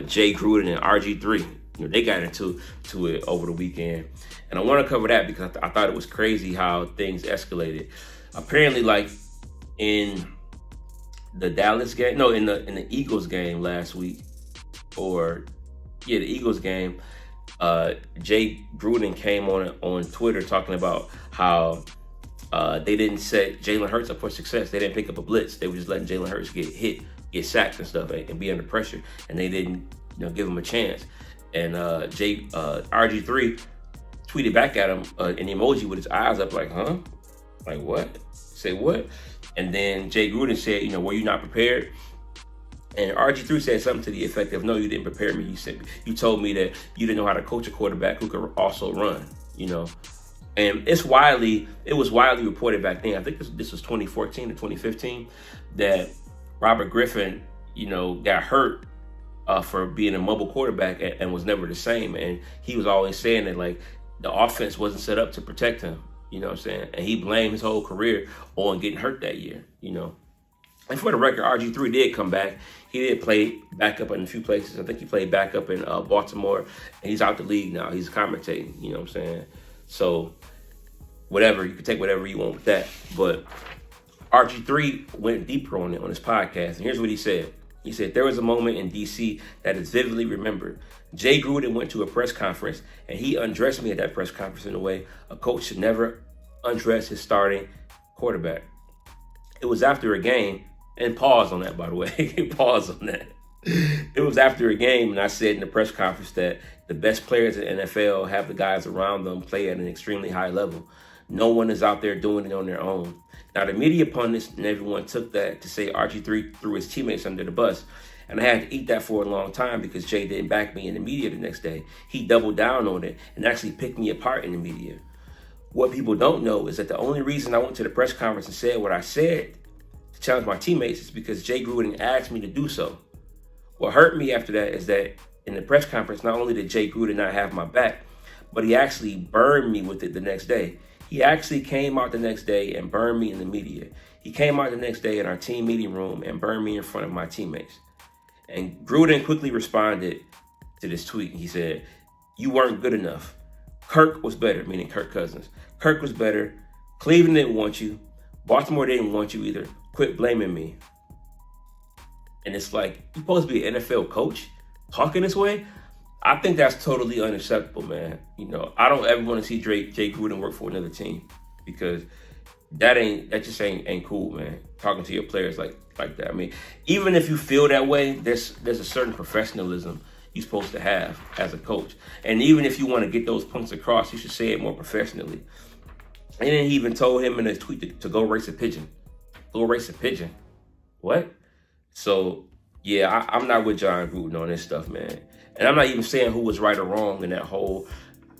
Jay Gruden and RG3. You know, they got into it over the weekend. And I want to cover that because I thought it was crazy how things escalated. Apparently, like in the Dallas game, no, in the Eagles game last week, the Eagles game, Jay Gruden came on Twitter talking about how they didn't set Jalen Hurts up for success. They didn't pick up a blitz. They were just letting Jalen Hurts get hit, get sacked and stuff, and be under pressure. And they didn't, give him a chance. And RG3 tweeted back at him an emoji with his eyes up, like, huh? Like, what? Say what? And then Jay Gruden said, were you not prepared? And RG3 said something to the effect of, no, you didn't prepare me. You told me that you didn't know how to coach a quarterback who could also run, And it was widely reported back then, I think this was 2014 to 2015, that Robert Griffin, got hurt for being a mobile quarterback and was never the same. And he was always saying that, like, the offense wasn't set up to protect him, you know what I'm saying? And he blamed his whole career on getting hurt that year, And for the record, RG3 did come back. He did play backup in a few places. I think he played backup in Baltimore, and he's out the league now. He's commentating, you know what I'm saying? So whatever, you can take whatever you want with that. But RG3 went deeper on it on his podcast, and here's what he said. He said, there was a moment in D.C. that is vividly remembered. Jay Gruden went to a press conference, and he undressed me at that press conference in a way a coach should never undress his starting quarterback. It was after a game, and pause on that, by the way. Pause on that. It was after a game, and I said in the press conference that the best players in the NFL have the guys around them play at an extremely high level. No one is out there doing it on their own. Now, the media pundits and everyone took that to say RG3 threw his teammates under the bus. And I had to eat that for a long time because Jay didn't back me in the media the next day. He doubled down on it and actually picked me apart in the media. What people don't know is that the only reason I went to the press conference and said what I said to challenge my teammates is because Jay Gruden asked me to do so. What hurt me after that is that in the press conference, not only did Jay Gruden not have my back, but he actually burned me with it the next day. He actually came out the next day and burned me in the media. He came out the next day in our team meeting room and burned me in front of my teammates. And Gruden quickly responded to this tweet. He said, you weren't good enough. Kirk was better, meaning Kirk Cousins. Kirk was better. Cleveland didn't want you. Baltimore didn't want you either. Quit blaming me. And it's like, you're supposed to be an NFL coach talking this way? I think that's totally unacceptable, man. I don't ever want to see Jay Gruden work for another team because that just ain't cool, man. Talking to your players like that. I mean, even if you feel that way, there's a certain professionalism you're supposed to have as a coach. And even if you want to get those points across, you should say it more professionally. And then he even told him in his tweet to go race a pigeon. Go race a pigeon. What? So, yeah, I'm not with John Gruden on this stuff, man. And I'm not even saying who was right or wrong in that whole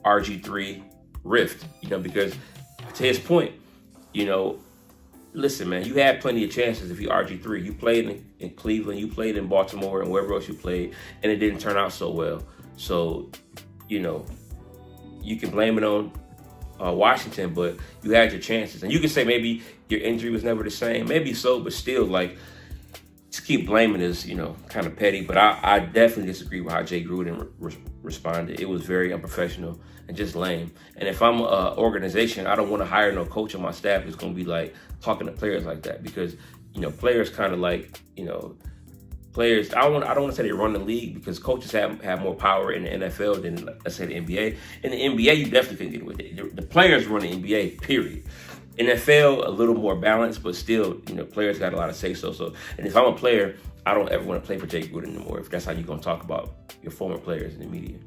RG3 rift, because to his point, listen, man, you had plenty of chances if you're RG3. You played in Cleveland, you played in Baltimore, and wherever else you played, and it didn't turn out so well. So, you can blame it on Washington, but you had your chances. And you can say maybe your injury was never the same. Maybe so, but still, like, to keep blaming is, kind of petty. But I definitely disagree with how Jay Gruden responded. It was very unprofessional and just lame. And if I'm an organization, I don't want to hire no coach on my staff who's going to be like talking to players like that because, players kind of like, players. I don't want to say they run the league because coaches have more power in the NFL than, let's say, the NBA. In the NBA, you definitely can get with it. The players run the NBA, period. NFL, a little more balanced, but still, players got a lot of say-so. And if I'm a player, I don't ever want to play for Jay Gruden anymore if that's how you're going to talk about your former players in the media.